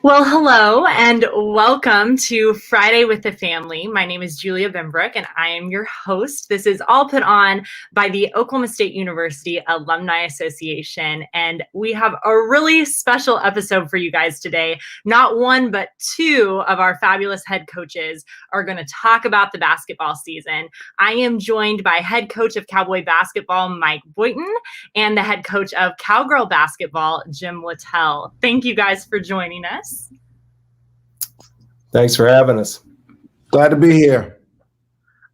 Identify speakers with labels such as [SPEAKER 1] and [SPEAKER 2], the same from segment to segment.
[SPEAKER 1] Well, hello and welcome to Friday with the Family. My name is Julia Benbrook and I am your host. This is all put on by the Oklahoma State University Alumni Association, and we have a really special episode for you guys today. Not one, but two of our fabulous head coaches are going to talk about the basketball season. I am joined by head coach of Cowboy basketball, Mike Boynton, and the head coach of Cowgirl basketball, Jim Littell. Thank you guys for joining us.
[SPEAKER 2] Thanks for having us.
[SPEAKER 3] Glad to be here.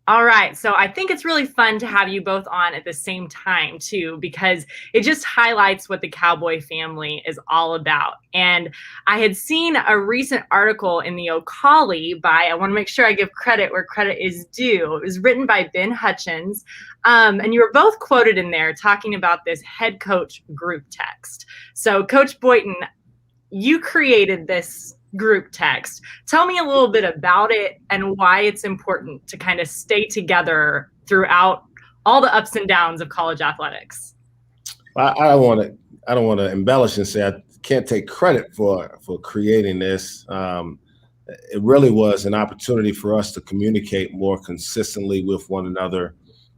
[SPEAKER 1] All right. So I think it's really fun to have you both on at the same time, too, because it just highlights what the Cowboy family is all about. And I had seen a recent article in the Ocali I want to make sure I give credit where credit is due. It was written by Ben Hutchins. And you were both quoted in there talking about this head coach group text. So Coach Boynton, you created this group text. Tell me a little bit about it and why it's important to kind of stay together throughout all the ups and downs of college athletics.
[SPEAKER 3] I don't want to embellish and say I can't take credit for creating this. It really was an opportunity for us to communicate more consistently with one another.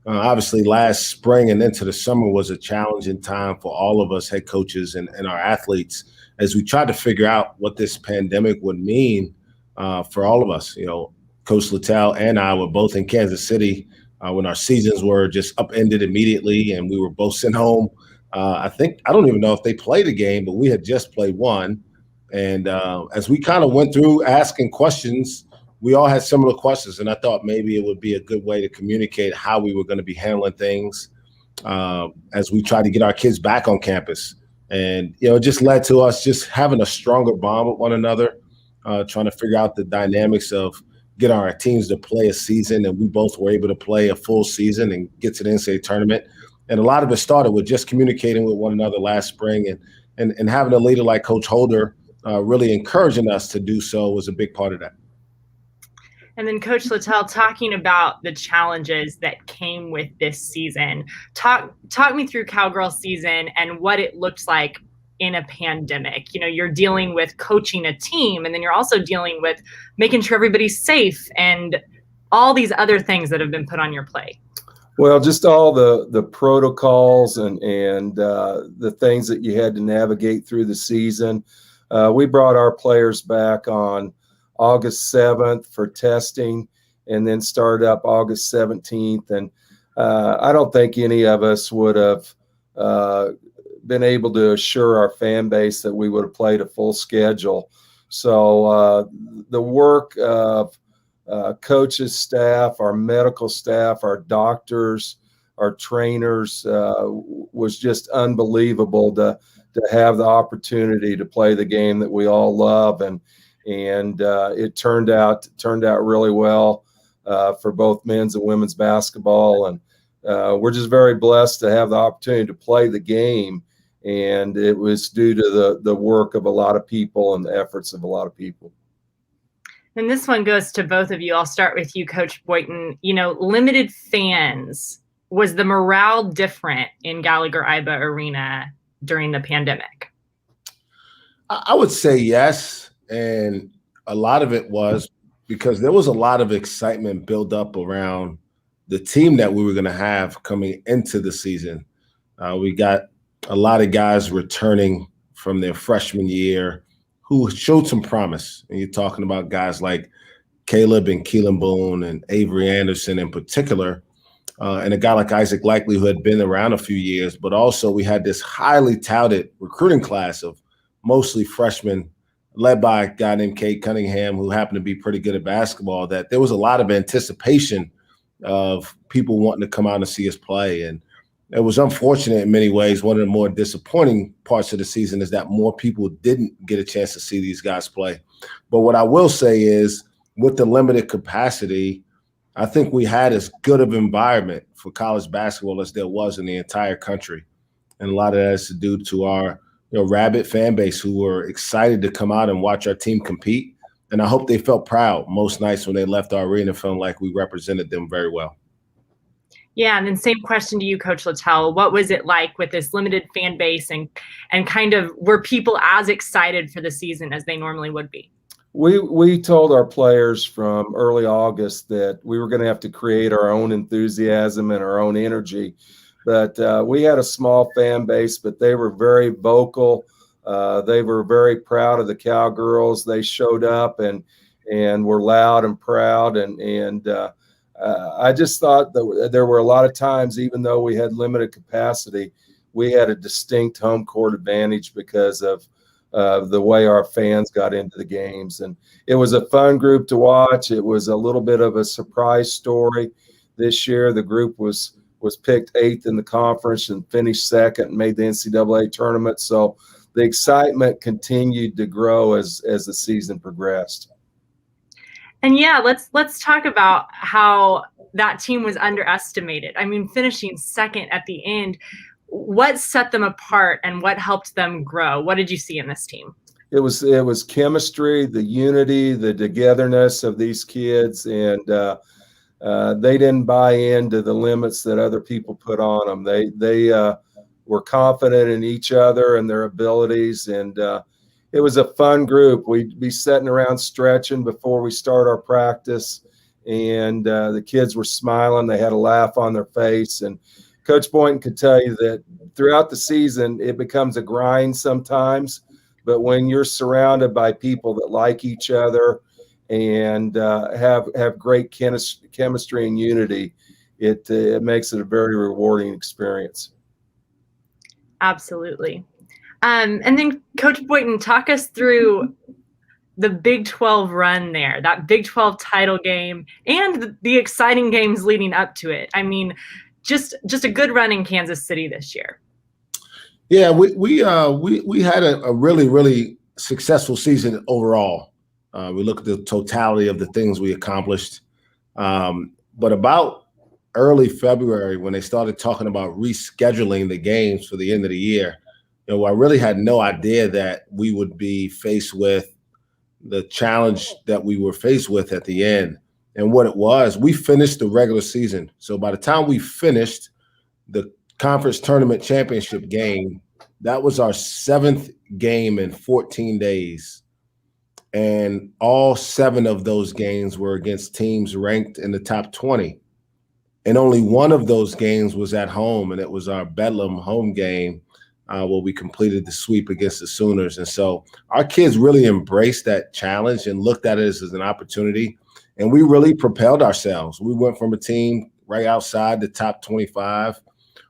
[SPEAKER 3] Obviously, last spring and into the summer was a challenging time for all of us head coaches and our athletes as we tried to figure out what this pandemic would mean for all of us. You know, Coach Littell and I were both in Kansas City when our seasons were just upended immediately, and we were both sent home. I don't even know if they played a game, but we had just played one. And as we kind of went through asking questions, we all had similar questions, and I thought maybe it would be a good way to communicate how we were going to be handling things as we try to get our kids back on campus. And, you know, it just led to us just having a stronger bond with one another, trying to figure out the dynamics of getting our teams to play a season. And we both were able to play a full season and get to the NCAA tournament. And a lot of it started with just communicating with one another last spring and having a leader like Coach Holder really encouraging us to do so was a big part of that.
[SPEAKER 1] And then Coach Littell, talking about the challenges that came with this season, talk me through Cowgirl season and what it looks like in a pandemic. You know, you're dealing with coaching a team, and then you're also dealing with making sure everybody's safe and all these other things that have been put on your plate.
[SPEAKER 2] Well, just all the protocols and the things that you had to navigate through the season. We brought our players back on August 7th for testing, and then started up August 17th. And I don't think any of us would have been able to assure our fan base that we would have played a full schedule. So the work of coaches, staff, our medical staff, our doctors, our trainers was just unbelievable to have the opportunity to play the game that we all love. And it turned out really well for both men's and women's basketball. And we're just very blessed to have the opportunity to play the game. And it was due to the work of a lot of people and the efforts of a lot of people.
[SPEAKER 1] And this one goes to both of you. I'll start with you, Coach Boynton. You know, limited fans. Was the morale different in Gallagher Iba Arena during the pandemic?
[SPEAKER 3] I would say yes. And a lot of it was because there was a lot of excitement built up around the team that we were going to have coming into the season. We got a lot of guys returning from their freshman year who showed some promise. And you're talking about guys like Caleb and Keelan Boone and Avery Anderson in particular, and a guy like Isaac Likely who had been around a few years. But also we had this highly touted recruiting class of mostly freshmen led by a guy named Cade Cunningham, who happened to be pretty good at basketball, that there was a lot of anticipation of people wanting to come out and see us play. And it was unfortunate in many ways. One of the more disappointing parts of the season is that more people didn't get a chance to see these guys play. But what I will say is, with the limited capacity, I think we had as good of an environment for college basketball as there was in the entire country. And a lot of that has to do to our rabid fan base who were excited to come out and watch our team compete. And I hope they felt proud most nights when they left our arena feeling like we represented them very well.
[SPEAKER 1] Yeah, and then same question to you, Coach Littell. What was it like with this limited fan base, and kind of were people as excited for the season as they normally would be?
[SPEAKER 2] We told our players from early August that we were going to have to create our own enthusiasm and our own energy. But we had a small fan base, but they were very vocal. They were very proud of the Cowgirls. They showed up and were loud and proud. And I just thought that there were a lot of times, even though we had limited capacity, we had a distinct home court advantage because of the way our fans got into the games. And it was a fun group to watch. It was a little bit of a surprise story this year. The group was picked 8th in the conference and finished 2nd and made the NCAA tournament. So the excitement continued to grow as the season progressed.
[SPEAKER 1] And yeah, let's talk about how that team was underestimated. I mean, finishing 2nd at the end. What set them apart and what helped them grow? What did you see in this team?
[SPEAKER 2] It was chemistry, the unity, the togetherness of these kids, and they didn't buy into the limits that other people put on them. They were confident in each other and their abilities, and it was a fun group. We'd be sitting around stretching before we start our practice, and the kids were smiling. They had a laugh on their face, and Coach Boynton could tell you that throughout the season, it becomes a grind sometimes. But when you're surrounded by people that like each other and have great chemistry and unity, it makes it a very rewarding experience.
[SPEAKER 1] Absolutely. And then Coach Boynton, talk us through the Big 12 run there, that Big 12 title game, and the exciting games leading up to it. I mean, just a good run in Kansas City this year.
[SPEAKER 3] Yeah, we had a really successful season overall. We look at the totality of the things we accomplished. But about early February, when they started talking about rescheduling the games for the end of the year, I really had no idea that we would be faced with the challenge that we were faced with at the end. And what it was, we finished the regular season. So by the time we finished the conference tournament championship game, that was our 7th game in 14 days. And all 7 of those games were against teams ranked in the top 20. And only one of those games was at home, and it was our Bedlam home game where we completed the sweep against the Sooners. And so our kids really embraced that challenge and looked at it as an opportunity. And we really propelled ourselves. We went from a team right outside the top 25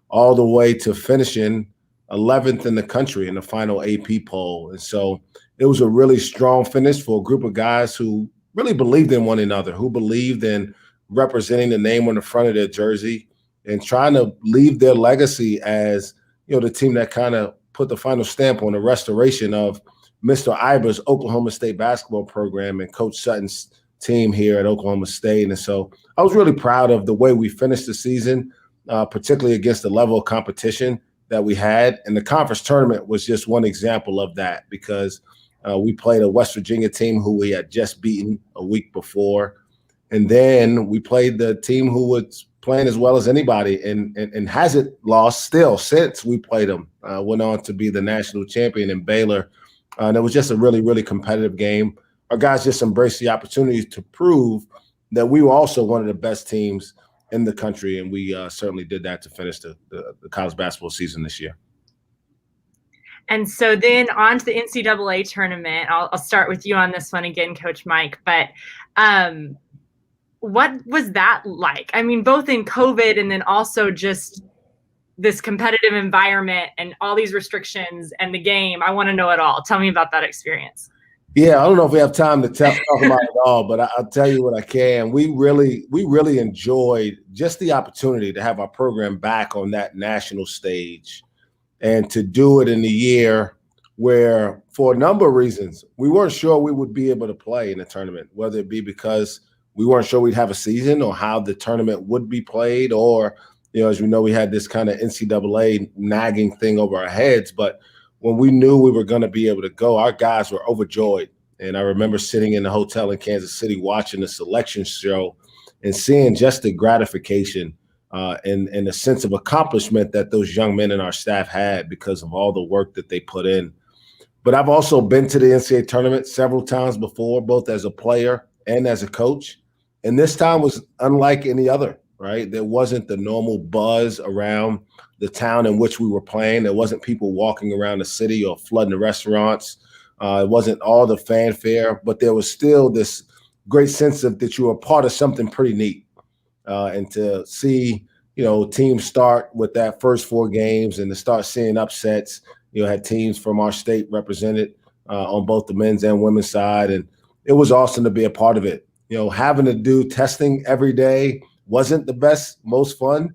[SPEAKER 3] all the way to finishing 11th in the country in the final AP poll. And so it was a really strong finish for a group of guys who really believed in one another, who believed in representing the name on the front of their jersey and trying to leave their legacy as, the team that kind of put the final stamp on the restoration of Mr. Iber's Oklahoma State basketball program and Coach Sutton's team here at Oklahoma State. And so I was really proud of the way we finished the season, particularly against the level of competition that we had. And the conference tournament was just one example of that, because we played a West Virginia team who we had just beaten a week before. And then we played the team who was playing as well as anybody and hasn't lost still since we played them. Went on to be the national champion in Baylor. And it was just a really competitive game. Our guys just embraced the opportunity to prove that we were also one of the best teams in the country, and we certainly did that to finish the college basketball season this year.
[SPEAKER 1] And so then on to the NCAA tournament. I'll start with you on this one again, Coach Mike. But what was that like? I mean, both in COVID and then also just this competitive environment and all these restrictions and the game. I want to know it all. Tell me about that experience.
[SPEAKER 3] Yeah, I don't know if we have time to talk about it all, but I'll tell you what I can. We really enjoyed just the opportunity to have our program back on that national stage and to do it in the year where, for a number of reasons, we weren't sure we would be able to play in the tournament, whether it be because we weren't sure we'd have a season or how the tournament would be played, or, as we know, we had this kind of NCAA nagging thing over our heads. But when we knew we were going to be able to go, our guys were overjoyed. And I remember sitting in the hotel in Kansas City watching the selection show and seeing just the gratification and the sense of accomplishment that those young men and our staff had because of all the work that they put in. But I've also been to the NCAA tournament several times before, both as a player and as a coach. And this time was unlike any other, right? There wasn't the normal buzz around the town in which we were playing. There wasn't people walking around the city or flooding the restaurants. It wasn't all the fanfare, but there was still this great sense of that you were part of something pretty neat. And to see, teams start with that first 4 games and to start seeing upsets, had teams from our state represented on both the men's and women's side. And it was awesome to be a part of it. Having to do testing every day wasn't the best, most fun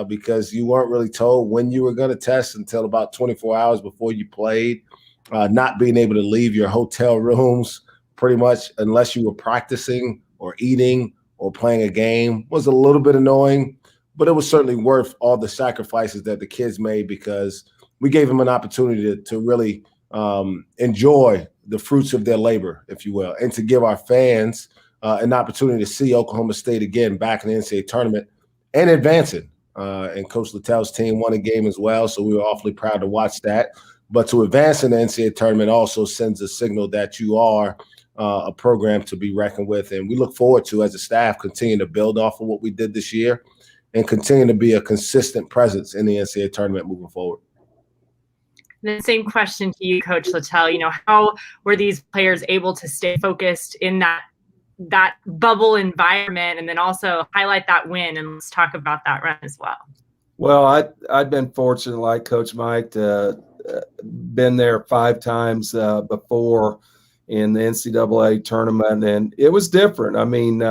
[SPEAKER 3] because you weren't really told when you were going to test until about 24 hours before you played. Not being able to leave your hotel rooms pretty much unless you were practicing or eating or playing a game was a little bit annoying, but it was certainly worth all the sacrifices that the kids made because we gave them an opportunity to really enjoy the fruits of their labor, if you will, and to give our fans an opportunity to see Oklahoma State again back in the NCAA tournament and advancing. And Coach Littell's team won a game as well, so we were awfully proud to watch that. But to advance in the NCAA tournament also sends a signal that you are a program to be reckoned with. And we look forward to, as a staff, continue to build off of what we did this year and continue to be a consistent presence in the NCAA tournament moving forward.
[SPEAKER 1] The same question to you, Coach Littell. How were these players able to stay focused in that bubble environment and then also highlight that win? And let's talk about that run as well.
[SPEAKER 2] Well, I've been fortunate, like Coach Mike, to been there 5 times before in the NCAA tournament, and it was different. I mean,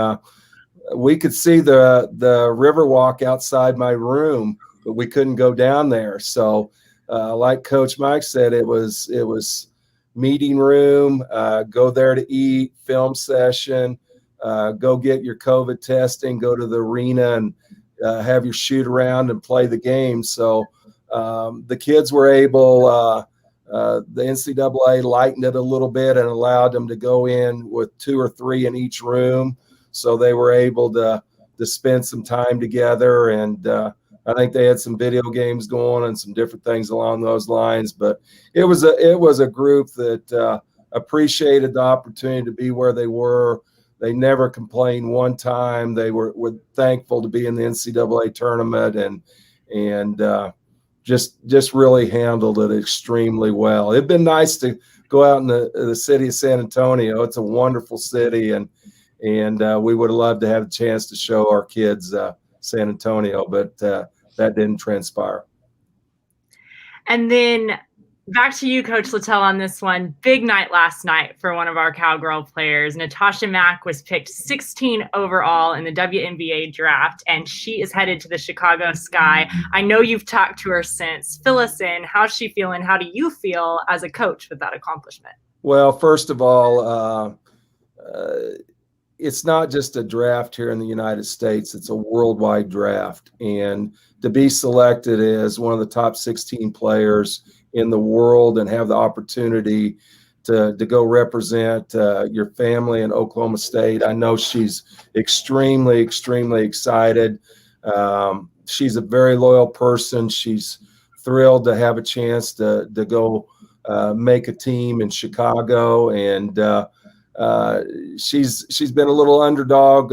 [SPEAKER 2] we could see the Riverwalk outside my room, but we couldn't go down there. So, like Coach Mike said, it was meeting room, go there to eat, film session, go get your COVID testing, go to the arena and have your shoot around and play the game. So the kids were able, the NCAA lightened it a little bit and allowed them to go in with 2 or 3 in each room. So they were able to spend some time together. And I think they had some video games going and some different things along those lines. But it was a group that appreciated the opportunity to be where they were. They never complained one time. They were thankful to be in the NCAA tournament and just really handled it extremely well. It'd been nice to go out in the city of San Antonio. It's a wonderful city, and we would have loved to have a chance to show our kids San Antonio, but that didn't transpire.
[SPEAKER 1] And then back to you, Coach Littell, on this one. Big night last night for one of our Cowgirl players. Natasha Mack was picked 16 overall in the WNBA draft, and she is headed to the Chicago Sky. I know you've talked to her since. Fill us in. How's she feeling? How do you feel as a coach with that accomplishment?
[SPEAKER 2] Well, first of all, it's not just a draft here in the United States. It's a worldwide draft. And to be selected as one of the top 16 players in the world and have the opportunity to go represent your family in Oklahoma State, I know she's extremely, extremely excited. She's a very loyal person. She's thrilled to have a chance to go make a team in Chicago. And she's been a little underdog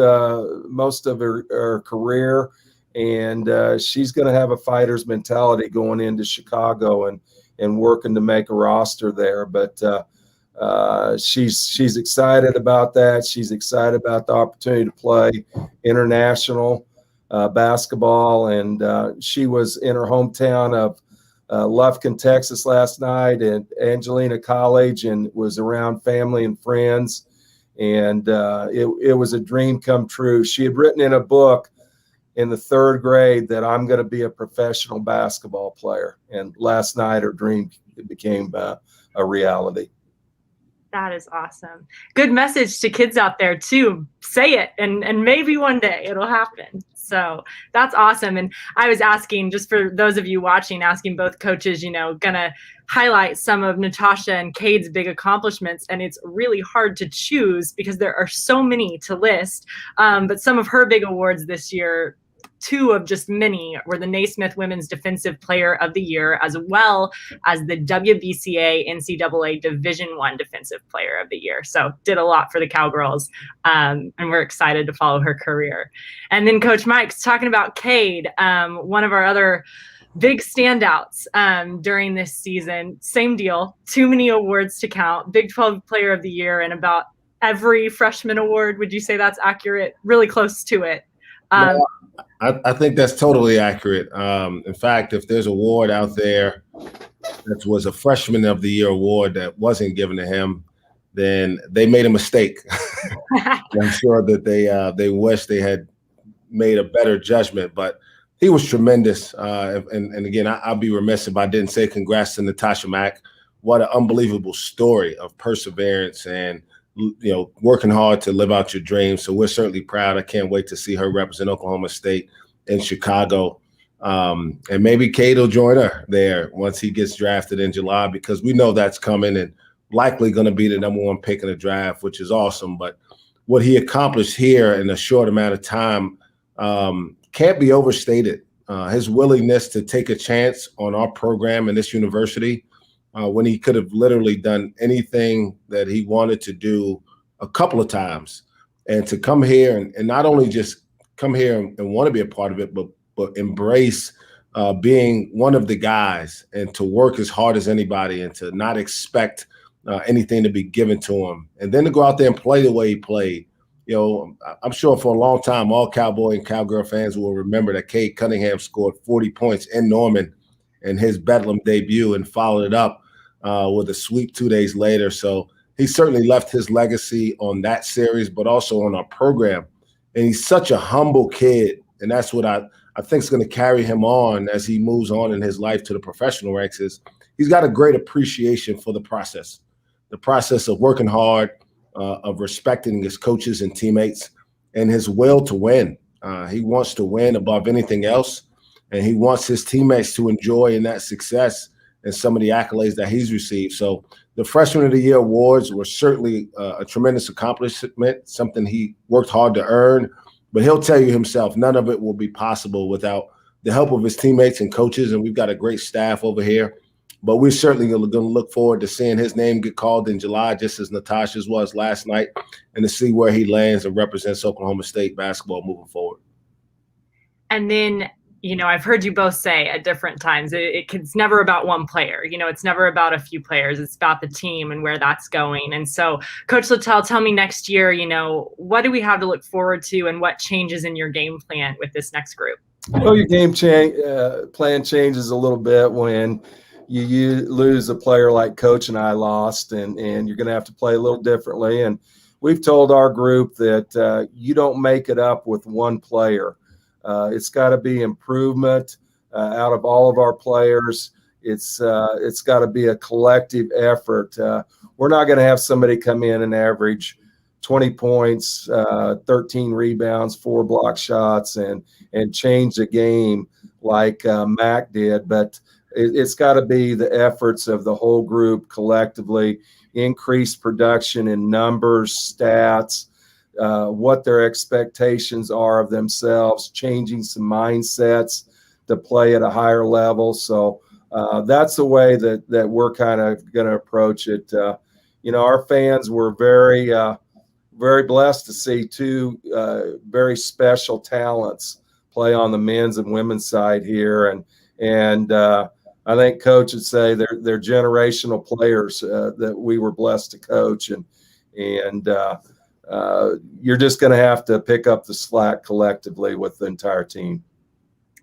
[SPEAKER 2] most of her career, and she's going to have a fighter's mentality going into Chicago and working to make a roster there. But she's excited about that. She's excited about the opportunity to play international basketball, and she was in her hometown of Lufkin, Texas last night at Angelina College, and was around family and friends. And it was a dream come true. She had written in a book in the 3rd grade that I'm going to be a professional basketball player. And last night her dream became a reality.
[SPEAKER 1] That is awesome. Good message to kids out there too. Say it, and maybe one day it'll happen. So that's awesome. And I was asking, just for those of you watching, asking both coaches, gonna highlight some of Natasha and Cade's big accomplishments. And it's really hard to choose because there are so many to list. But some of her big awards this year, two of just many, were the Naismith Women's Defensive Player of the Year, as well as the WBCA NCAA Division I Defensive Player of the Year. So did a lot for the Cowgirls, and we're excited to follow her career. And then Coach Mike's talking about Cade, one of our other big standouts during this season. Same deal, too many awards to count. Big 12 Player of the Year and about every freshman award. Would you say that's accurate? Really close to it.
[SPEAKER 3] I think that's totally accurate. In fact, if there's an award out there that was a Freshman of the Year award that wasn't given to him, then they made a mistake. I'm sure that they wish they had made a better judgment, but he was tremendous. And again, I'll be remiss if I didn't say congrats to Natasha Mack. What an unbelievable story of perseverance and, working hard to live out your dreams. So we're certainly proud. I can't wait to see her represent Oklahoma State in Chicago. And maybe Cade will join her there once he gets drafted in July, because we know that's coming and likely going to be the number one pick in the draft, which is awesome. But what he accomplished here in a short amount of time can't be overstated. His willingness to take a chance on our program in this university, when he could have literally done anything that he wanted to do a couple of times, and to come here and not only just come here and want to be a part of it, but embrace being one of the guys, and to work as hard as anybody, and to not expect anything to be given to him, and then to go out there and play the way he played. I'm sure for a long time, all Cowboy and Cowgirl fans will remember that Cade Cunningham scored 40 points in Norman in his Bedlam debut and followed it up with a sweep 2 days later. So he certainly left his legacy on that series, but also on our program. And he's such a humble kid. And that's what I think is going to carry him on as he moves on in his life to the professional ranks. Is he's got a great appreciation for the process of working hard, of respecting his coaches and teammates, and his will to win. He wants to win above anything else, and he wants his teammates to enjoy in that success and some of the accolades that he's received. So the Freshman of the Year awards were certainly a tremendous accomplishment, something he worked hard to earn. But he'll tell you himself, none of it will be possible without the help of his teammates and coaches, and we've got a great staff over here. But we're certainly going to look forward to seeing his name get called in July, just as Natasha's was last night, and to see where he lands and represents Oklahoma State basketball moving forward.
[SPEAKER 1] And then, I've heard you both say at different times, it's never about one player. It's never about a few players. It's about the team and where that's going. And so, Coach Littell, tell me next year, what do we have to look forward to, and what changes in your game plan with this next group?
[SPEAKER 2] Well, your game plan changes a little bit when you lose a player like Coach and I lost, and you're going to have to play a little differently. And we've told our group that you don't make it up with one player. It's got to be improvement out of all of our players. It's got to be a collective effort. We're not going to have somebody come in and average 20 points, 13 rebounds, 4 block shots, and change the game like Mac did. But it's got to be the efforts of the whole group collectively, increase production in numbers, stats, what their expectations are of themselves, changing some mindsets to play at a higher level. So that's the way that we're kind of going to approach it. Our fans were very, very blessed to see two very special talents play on the men's and women's side here. And I think Coach would say they're generational players that we were blessed to coach, and you're just going to have to pick up the slack collectively with the entire team.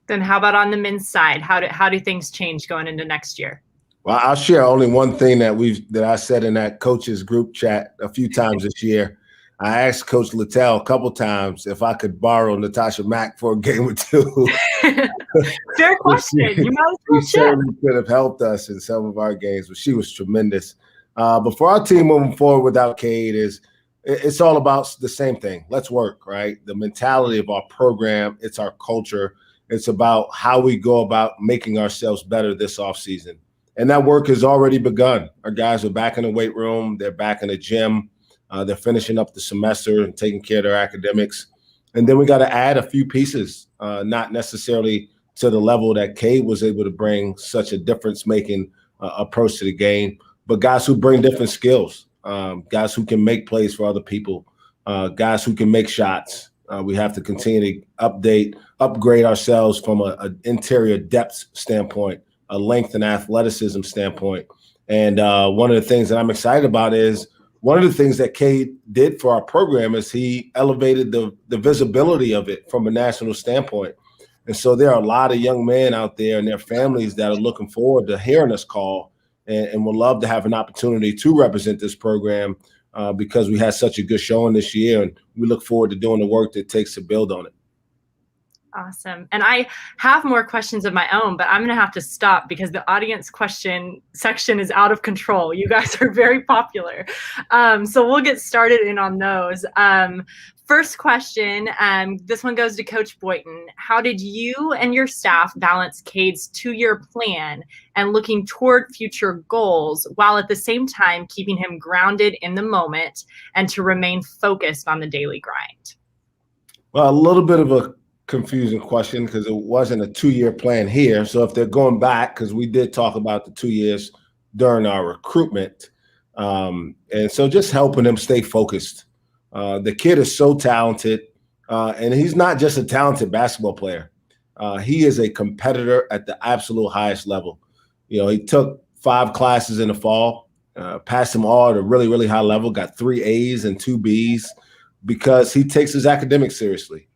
[SPEAKER 1] Then how about on the men's side? How do things change going into next year?
[SPEAKER 3] Well, I'll share only one thing that I said in that coaches group chat a few times this year. I asked Coach Littell a couple times if I could borrow Natasha Mack for a game or two.
[SPEAKER 1] Fair question. You might as well
[SPEAKER 3] she certainly could have helped us in some of our games, but she was tremendous. But for our team moving forward without Cade, it's all about the same thing. Let's work, right? The mentality of our program, it's our culture. It's about how we go about making ourselves better this offseason. And that work has already begun. Our guys are back in the weight room. They're back in the gym. They're finishing up the semester and taking care of their academics. And then we got to add a few pieces, not necessarily to the level that Cade was able to bring such a difference-making approach to the game, but guys who bring different skills, guys who can make plays for other people, guys who can make shots. We have to continue to upgrade ourselves from an interior depth standpoint, a length and athleticism standpoint. And one of the things that I'm excited about is one of the things that Cade did for our program is he elevated the visibility of it from a national standpoint. And so there are a lot of young men out there and their families that are looking forward to hearing us call and would love to have an opportunity to represent this program because we had such a good showing this year. And we look forward to doing the work that it takes to build on it.
[SPEAKER 1] Awesome. And I have more questions of my own, but I'm going to have to stop because the audience question section is out of control. You guys are very popular. So we'll get started in on those. First question, this one goes to Coach Boynton. How did you and your staff balance Cade's 2-year plan and looking toward future goals while at the same time keeping him grounded in the moment and to remain focused on the daily grind?
[SPEAKER 3] Well, a little bit of a confusing question because it wasn't a 2-year plan here. So if they're going back, because we did talk about the 2 years during our recruitment, and so just helping them stay focused. The kid is so talented, and he's not just a talented basketball player. He is a competitor at the absolute highest level. You know, he took 5 classes in the fall, passed them all at a really, really high level, got 3 A's and 2 B's because he takes his academics seriously.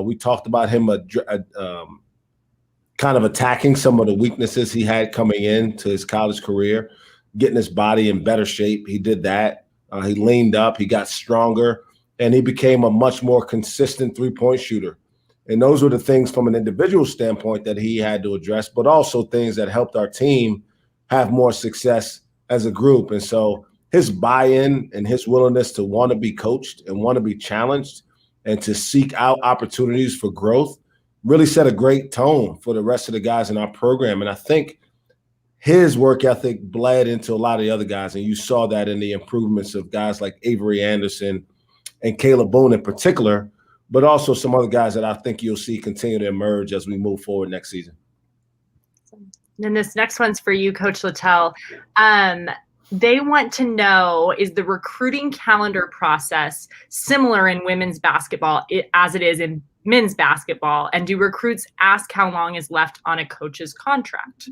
[SPEAKER 3] We talked about him kind of attacking some of the weaknesses he had coming into his college career, getting his body in better shape. He did that. He leaned up, he got stronger, and he became a much more consistent 3-point shooter. And those were the things from an individual standpoint that he had to address, but also things that helped our team have more success as a group. And so his buy-in and his willingness to want to be coached and want to be challenged and to seek out opportunities for growth really set a great tone for the rest of the guys in our program. And I think his work ethic bled into a lot of the other guys, and you saw that in the improvements of guys like Avery Anderson and Caleb Boone in particular, but also some other guys that I think you'll see continue to emerge as we move forward next season.
[SPEAKER 1] And this next one's for you, Coach Littell. They want to know, is the recruiting calendar process similar in women's basketball as it is in men's basketball? And do recruits ask how long is left on a coach's contract?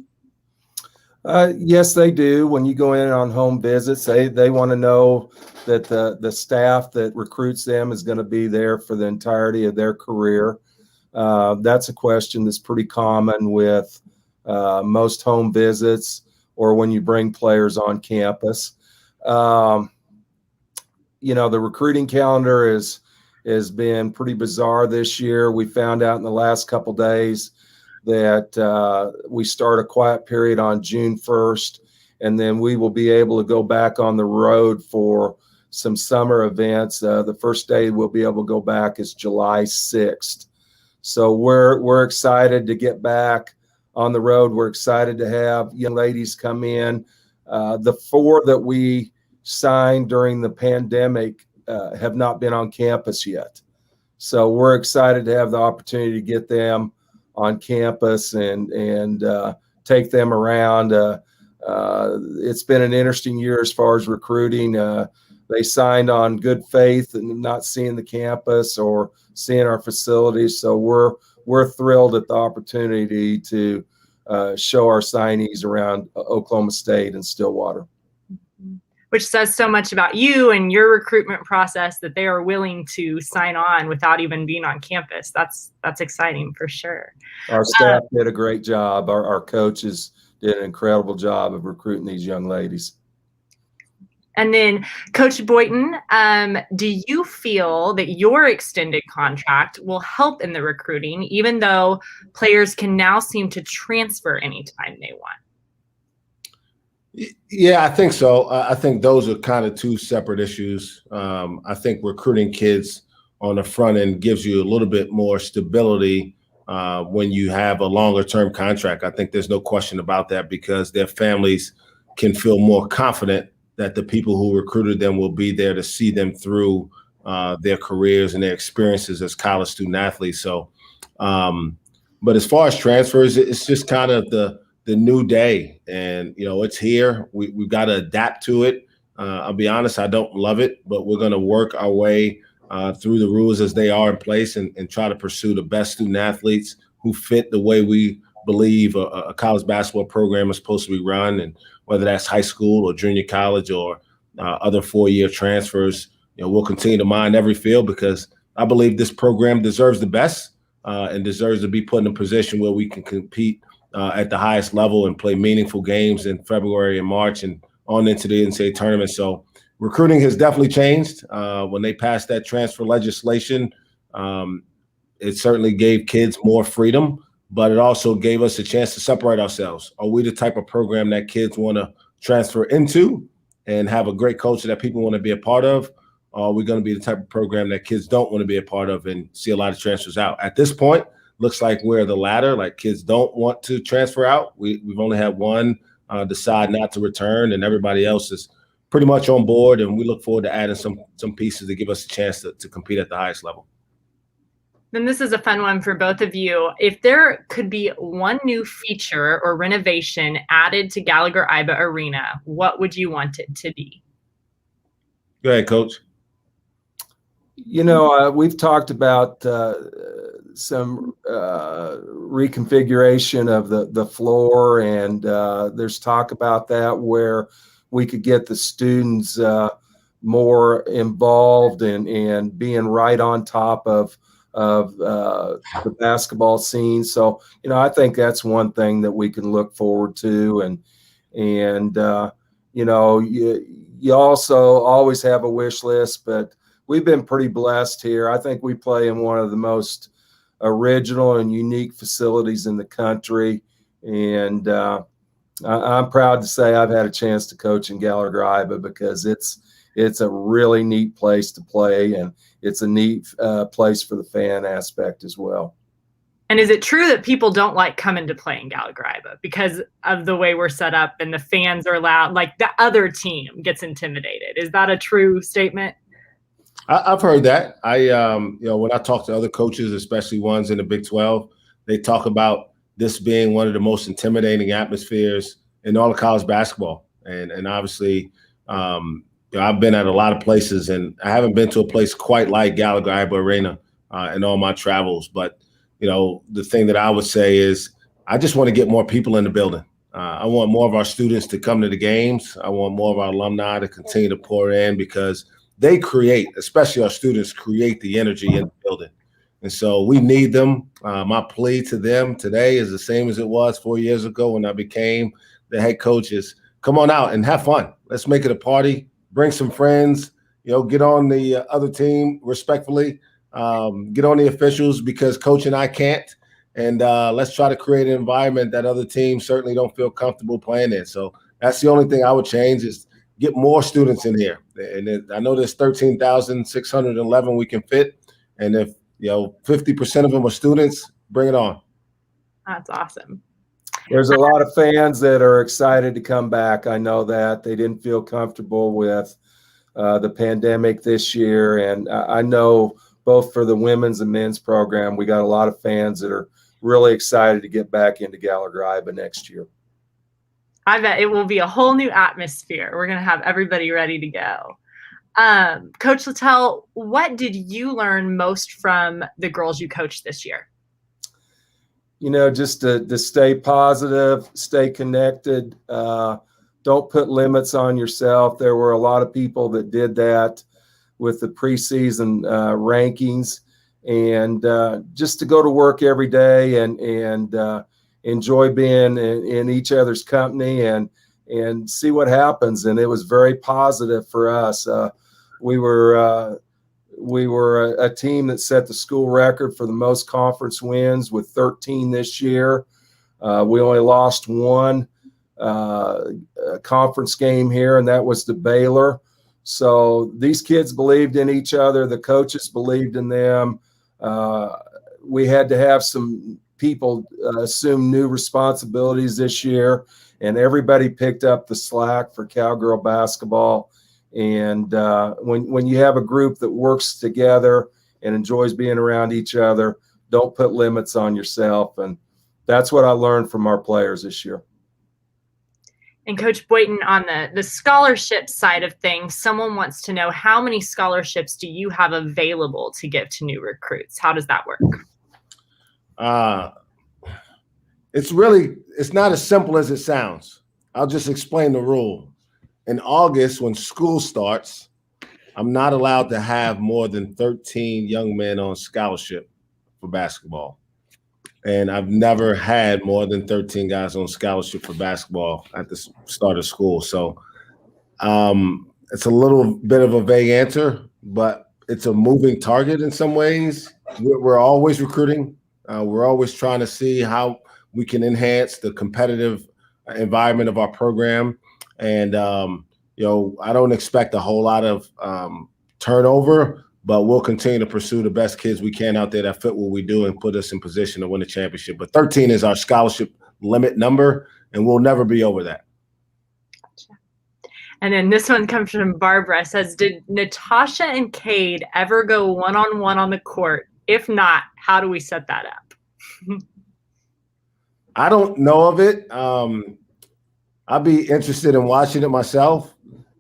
[SPEAKER 2] Yes, they do. When you go in on home visits, they want to know that the staff that recruits them is going to be there for the entirety of their career. That's a question that's pretty common with most home visits or when you bring players on campus. You know, the recruiting calendar has been pretty bizarre this year. We found out in the last couple days that we start a quiet period on June 1st, and then we will be able to go back on the road for some summer events. The first day we'll be able to go back is July 6th. So we're excited to get back on the road. We're excited to have young ladies come in. The 4 that we signed during the pandemic have not been on campus yet. So we're excited to have the opportunity to get them on campus and take them around. It's been an interesting year as far as recruiting. They signed on good faith and not seeing the campus or seeing our facilities. So we're thrilled at the opportunity to show our signees around Oklahoma State and Stillwater.
[SPEAKER 1] Which says so much about you and your recruitment process that they are willing to sign on without even being on campus. That's exciting for sure.
[SPEAKER 2] Our staff did a great job. Our coaches did an incredible job of recruiting these young ladies.
[SPEAKER 1] And then, Coach Boynton, do you feel that your extended contract will help in the recruiting, even though players can now seem to transfer anytime they want?
[SPEAKER 3] Yeah, I think so. I think those are kind of 2 separate issues. I think recruiting kids on the front end gives you a little bit more stability when you have a longer-term contract. I think there's no question about that because their families can feel more confident that the people who recruited them will be there to see them through their careers and their experiences as college student athletes. So, but as far as transfers, it's just kind of the new day, and it's here. We've got to adapt to it. I'll be honest, I don't love it, but we're going to work our way through the rules as they are in place and try to pursue the best student athletes who fit the way we believe a college basketball program is supposed to be run, and whether that's high school or junior college or other 4-year transfers. We'll continue to mine every field because I believe this program deserves the best and deserves to be put in a position where we can compete at the highest level and play meaningful games in February and March and on into the NCAA tournament. So recruiting has definitely changed. When they passed that transfer legislation, it certainly gave kids more freedom, but it also gave us a chance to separate ourselves. Are we the type of program that kids want to transfer into and have a great culture that people want to be a part of? Or are we going to be the type of program that kids don't want to be a part of and see a lot of transfers out? At this point, looks like we're the latter. Like, kids don't want to transfer out. We've only had one decide not to return, and everybody else is pretty much on board. And we look forward to adding some pieces to give us a chance to compete at the highest level.
[SPEAKER 1] Then this is a fun one for both of you. If there could be one new feature or renovation added to Gallagher Iba Arena, what would you want it to be?
[SPEAKER 3] Go ahead, Coach.
[SPEAKER 2] We've talked about some reconfiguration of the floor, and there's talk about that where we could get the students more involved and being right on top of the basketball scene. So, I think that's one thing that we can look forward to. And you also always have a wish list, but we've been pretty blessed here. I think we play in one of the most original and unique facilities in the country. And I'm proud to say I've had a chance to coach in Gallagher Iba because it's a really neat place to play, and it's a neat place for the fan aspect as well.
[SPEAKER 1] And is it true that people don't like coming to play in Gallagher Iba because of the way we're set up and the fans are loud, like the other team gets intimidated? Is that a true statement?
[SPEAKER 3] I've heard that. When I talk to other coaches, especially ones in the Big 12, they talk about this being one of the most intimidating atmospheres in all of college basketball. And obviously, I've been at a lot of places, and I haven't been to a place quite like Gallagher Iba Arena in all my travels. But, the thing that I would say is I just want to get more people in the building. I want more of our students to come to the games. I want more of our alumni to continue to pour in because they create, especially our students, create the energy in the building. And so we need them. My plea to them today is the same as it was 4 years ago when I became the head coach is come on out and have fun. Let's make it a party. Bring some friends, get on the other team respectfully. Get on the officials because coach and I can't. And let's try to create an environment that other teams certainly don't feel comfortable playing in. So that's the only thing I would change is get more students in here. And I know there's 13,611 we can fit. And if 50% of them are students, bring it on.
[SPEAKER 1] That's awesome.
[SPEAKER 2] There's a lot of fans that are excited to come back. I know that they didn't feel comfortable with the pandemic this year. And I know both for the women's and men's program, we got a lot of fans that are really excited to get back into Gallagher Iba next year.
[SPEAKER 1] I bet it will be a whole new atmosphere. We're going to have everybody ready to go. Coach Littell, what did you learn most from the girls you coached this year?
[SPEAKER 2] Just to stay positive, stay connected. Don't put limits on yourself. There were a lot of people that did that with the preseason rankings, and just to go to work every day and enjoy being in each other's company and see what happens. And it was very positive for us. We were a team that set the school record for the most conference wins with 13 this year. We only lost one conference game here, and that was to Baylor. So these kids believed in each other. The coaches believed in them. We had to have some people assume new responsibilities this year, and everybody picked up the slack for Cowgirl basketball. And when you have a group that works together and enjoys being around each other, don't put limits on yourself. And that's what I learned from our players this year.
[SPEAKER 1] And Coach Boynton, on the scholarship side of things, someone wants to know, how many scholarships do you have available to give to new recruits? How does that work?
[SPEAKER 3] It's not as simple as it sounds. I'll just explain the rule. In August, when school starts, I'm not allowed to have more than 13 young men on scholarship for basketball. And I've never had more than 13 guys on scholarship for basketball at the start of school. So it's a little bit of a vague answer, but it's a moving target in some ways. We're always recruiting. We're always trying to see how we can enhance the competitive environment of our program. And, I don't expect a whole lot of turnover, but we'll continue to pursue the best kids we can out there that fit what we do and put us in position to win the championship. But 13 is our scholarship limit number, and we'll never be over that.
[SPEAKER 1] Gotcha. And then this one comes from Barbara. Says, did Natasha and Cade ever go one-on-one on the court? If not, how do we set that up?
[SPEAKER 3] I don't know of it. I'd be interested in watching it myself.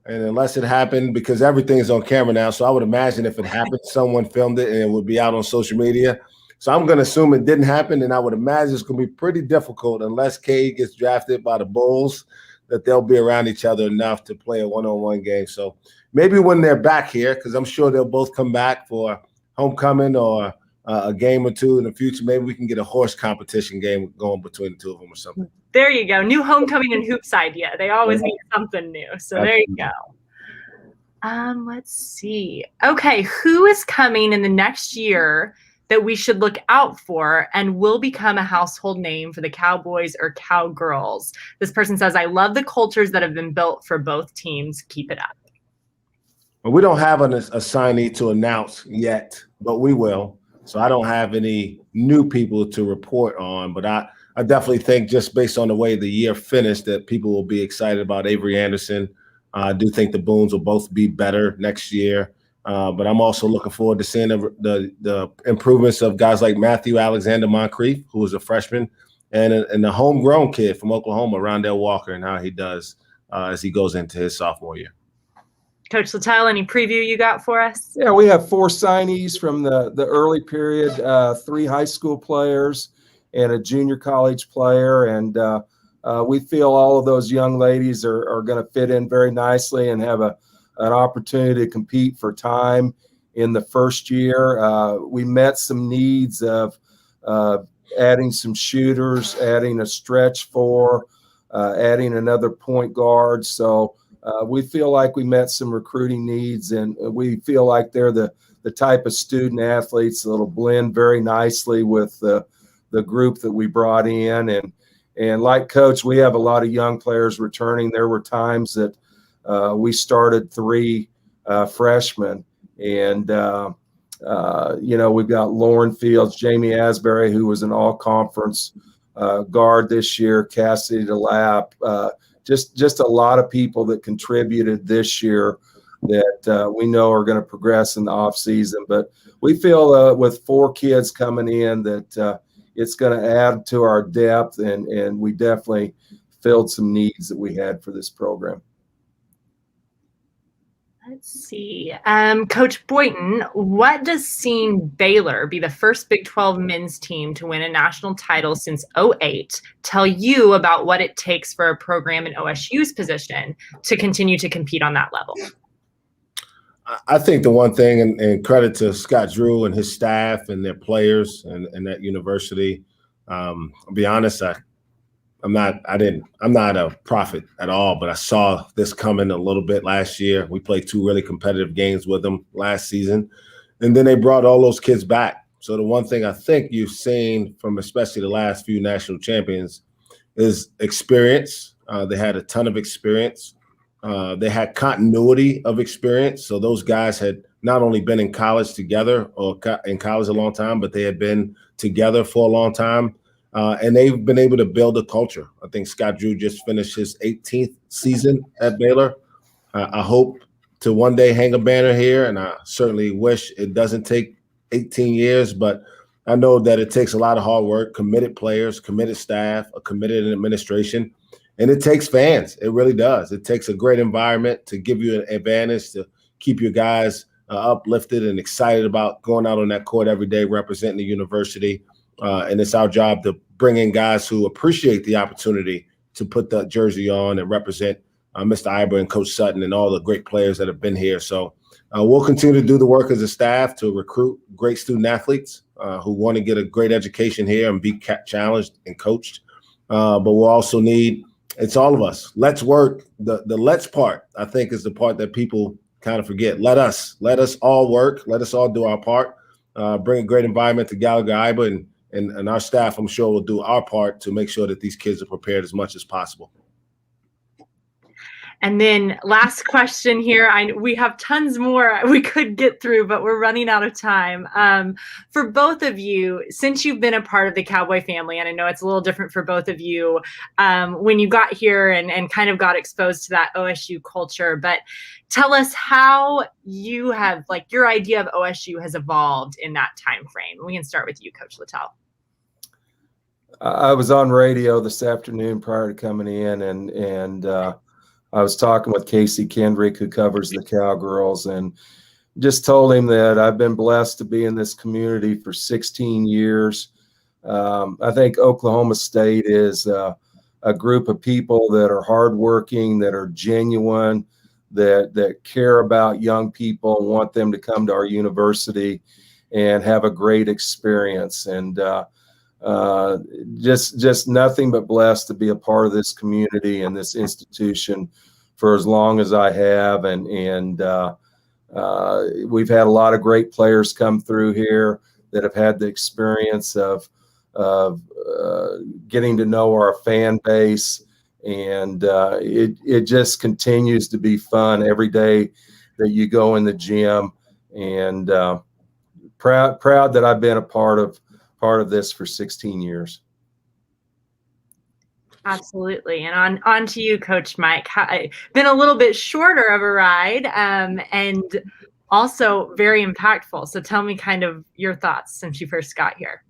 [SPEAKER 3] And unless it happened, because everything's on camera now, so I would imagine if it happened, someone filmed it and it would be out on social media. So I'm going to assume it didn't happen, and I would imagine it's going to be pretty difficult unless Cade gets drafted by the Bulls, that they'll be around each other enough to play a one-on-one game. So maybe when they're back here, because I'm sure they'll both come back for homecoming or a game or two in the future, maybe we can get a horse competition game going between the two of them or something.
[SPEAKER 1] There you go. New homecoming and hoops idea. They always need something new. So there you go. Let's see. Okay, who is coming in the next year that we should look out for and will become a household name for the Cowboys or Cowgirls? This person says, I love the cultures that have been built for both teams. Keep it up.
[SPEAKER 3] Well, we don't have a signee to announce yet, but we will. So I don't have any new people to report on, but I definitely think, just based on the way the year finished, that people will be excited about Avery Anderson. I do think the Boones will both be better next year, but I'm also looking forward to seeing the improvements of guys like Matthew Alexander Moncrief, who is a freshman, and the homegrown kid from Oklahoma, Rondell Walker, and how he does as he goes into his sophomore year.
[SPEAKER 1] Coach Littell, any preview you got for us?
[SPEAKER 2] Yeah, we have 4 signees from the early period, 3 high school players and a junior college player. And we feel all of those young ladies are going to fit in very nicely and have an opportunity to compete for time in the first year. We met some needs of adding some shooters, adding a stretch 4, adding another point guard. So we feel like we met some recruiting needs, and we feel like they're the type of student athletes that'll blend very nicely with the group that we brought in. And like Coach, we have a lot of young players returning. There were times that we started 3 freshmen, and we've got Lauren Fields, Jamie Asbury, who was an all-conference guard this year, Cassidy DeLapp, just a lot of people that contributed this year that we know are going to progress in the off season. But we feel with 4 kids coming in that it's going to add to our depth, and we definitely filled some needs that we had for this program.
[SPEAKER 1] Let's see. Coach Boynton, what does seeing Baylor be the first Big 12 men's team to win a national title since 2008 tell you about what it takes for a program in OSU's position to continue to compete on that level?
[SPEAKER 3] I think the one thing, and credit to Scott Drew and his staff and their players and that university, I'll be honest, I'm not a prophet at all, but I saw this coming a little bit last year. We played 2 really competitive games with them last season, and then they brought all those kids back. So the one thing I think you've seen from especially the last few national champions is experience. They had a ton of experience. They had continuity of experience. So those guys had not only been in college together or in college a long time, but they had been together for a long time. And they've been able to build a culture. I think Scott Drew just finished his 18th season at Baylor. I hope to one day hang a banner here, and I certainly wish it doesn't take 18 years, but I know that it takes a lot of hard work, committed players, committed staff, a committed administration, and it takes fans. It really does. It takes a great environment to give you an advantage, to keep your guys uplifted and excited about going out on that court every day representing the university. And it's our job to bring in guys who appreciate the opportunity to put that jersey on and represent Mr. Iber and Coach Sutton and all the great players that have been here. So we'll continue to do the work as a staff to recruit great student athletes who want to get a great education here and be challenged and coached. But we'll also need, it's all of us. Let's work. The let's part, I think, is the part that people kind of forget. Let us all work. Let us all do our part. Bring a great environment to Gallagher, Iber, and our staff, I'm sure, will do our part to make sure that these kids are prepared as much as possible.
[SPEAKER 1] And then last question here. We have tons more we could get through, but we're running out of time. For both of you, since you've been a part of the Cowboy family, and I know it's a little different for both of you when you got here and kind of got exposed to that OSU culture, but tell us how you have, like, your idea of OSU has evolved in that time frame. We can start with you, Coach Littell.
[SPEAKER 2] I was on radio this afternoon prior to coming in, and I was talking with Casey Kendrick, who covers the Cowgirls, and just told him that I've been blessed to be in this community for 16 years. I think Oklahoma State is a group of people that are hardworking, that are genuine, that care about young people and want them to come to our university and have a great experience. And just nothing but blessed to be a part of this community and this institution for as long as I have. And we've had a lot of great players come through here that have had the experience of getting to know our fan base. And it just continues to be fun every day that you go in the gym, and proud that I've been a part of this for 16 years.
[SPEAKER 1] Absolutely. And on to you, Coach Mike. Been a little bit shorter of a ride and also very impactful. So tell me kind of your thoughts since you first got here.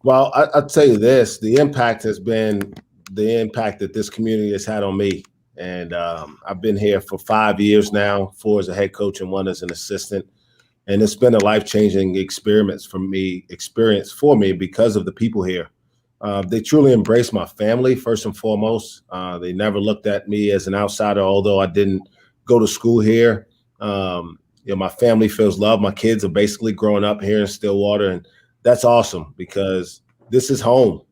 [SPEAKER 3] Well, I'll tell you this, the impact has been the impact that this community has had on me. And I've been here for 5 years now, 4 as a head coach and 1 as an assistant. And it's been a life-changing experience for me because of the people here. They truly embraced my family, first and foremost. They never looked at me as an outsider, although I didn't go to school here. My family feels loved. My kids are basically growing up here in Stillwater, and that's awesome because this is home.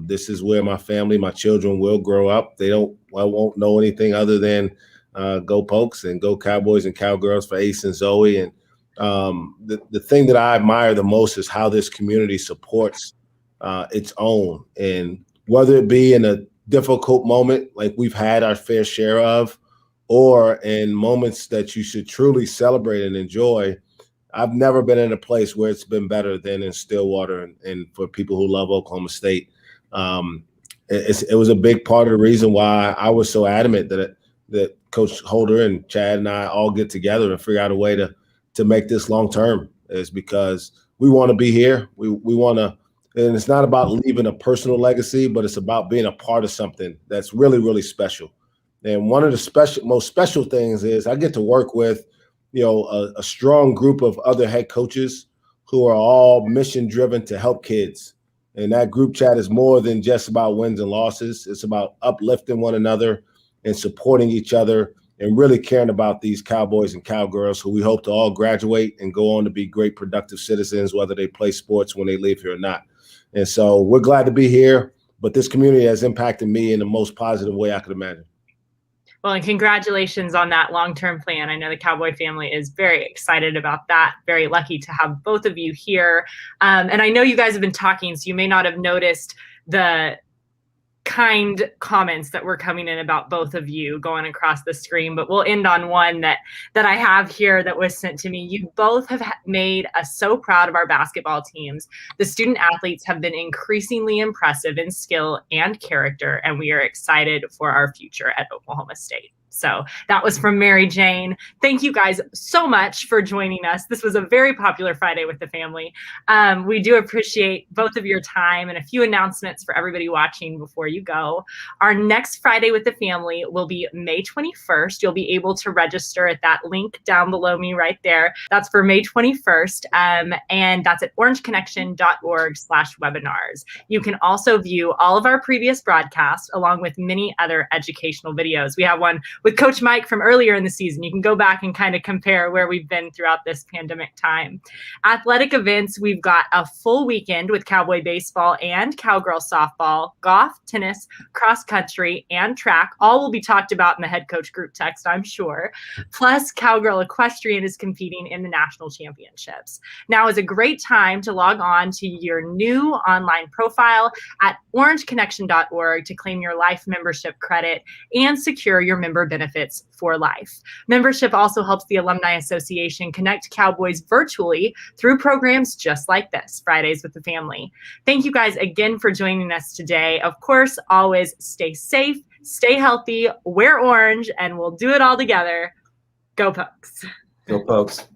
[SPEAKER 3] This is where my family, my children will grow up. I won't know anything other than go Pokes and go Cowboys and Cowgirls for Ace and Zoe. And the thing that I admire the most is how this community supports its own. And whether it be in a difficult moment like we've had our fair share of, or in moments that you should truly celebrate and enjoy, I've never been in a place where it's been better than in Stillwater. And for people who love Oklahoma State, it was a big part of the reason why I was so adamant that Coach Holder and Chad and I all get together and figure out a way to make this long term, is because we want to be here. We want to, and it's not about leaving a personal legacy, but it's about being a part of something that's really, really special. And one of the most special things is I get to work with, a strong group of other head coaches who are all mission driven to help kids. And that group chat is more than just about wins and losses. It's about uplifting one another and supporting each other and really caring about these Cowboys and Cowgirls who we hope to all graduate and go on to be great productive citizens, whether they play sports when they leave here or not. And so we're glad to be here, but this community has impacted me in the most positive way I could imagine.
[SPEAKER 1] Well, and congratulations on that long-term plan. I know the Cowboy family is very excited about that. Very lucky to have both of you here. And I know you guys have been talking, so you may not have noticed the kind comments that were coming in about both of you going across the screen, but we'll end on one that I have here that was sent to me. You both have made us so proud of our basketball teams. The student athletes have been increasingly impressive in skill and character, and we are excited for our future at Oklahoma State. So that was from Mary Jane. Thank you guys so much for joining us. This was a very popular Friday with the family. We do appreciate both of your time, and a few announcements for everybody watching before you go. Our next Friday with the family will be May 21st. You'll be able to register at that link down below me right there. That's for May 21st, and that's at orangeconnection.org/webinars. You can also view all of our previous broadcasts along with many other educational videos. We have one with Coach Mike from earlier in the season. You can go back and kind of compare where we've been throughout this pandemic time. Athletic events, we've got a full weekend with Cowboy baseball and Cowgirl softball, golf, tennis, cross country, and track. All will be talked about in the head coach group text, I'm sure. Plus, Cowgirl Equestrian is competing in the national championships. Now is a great time to log on to your new online profile at orangeconnection.org to claim your life membership credit and secure your member benefits for life. Membership also helps the Alumni Association connect Cowboys virtually through programs just like this, Fridays with the Family. Thank you guys again for joining us today. Of course, always stay safe, stay healthy, wear orange, and we'll do it all together. Go Pokes.
[SPEAKER 2] Go Pokes.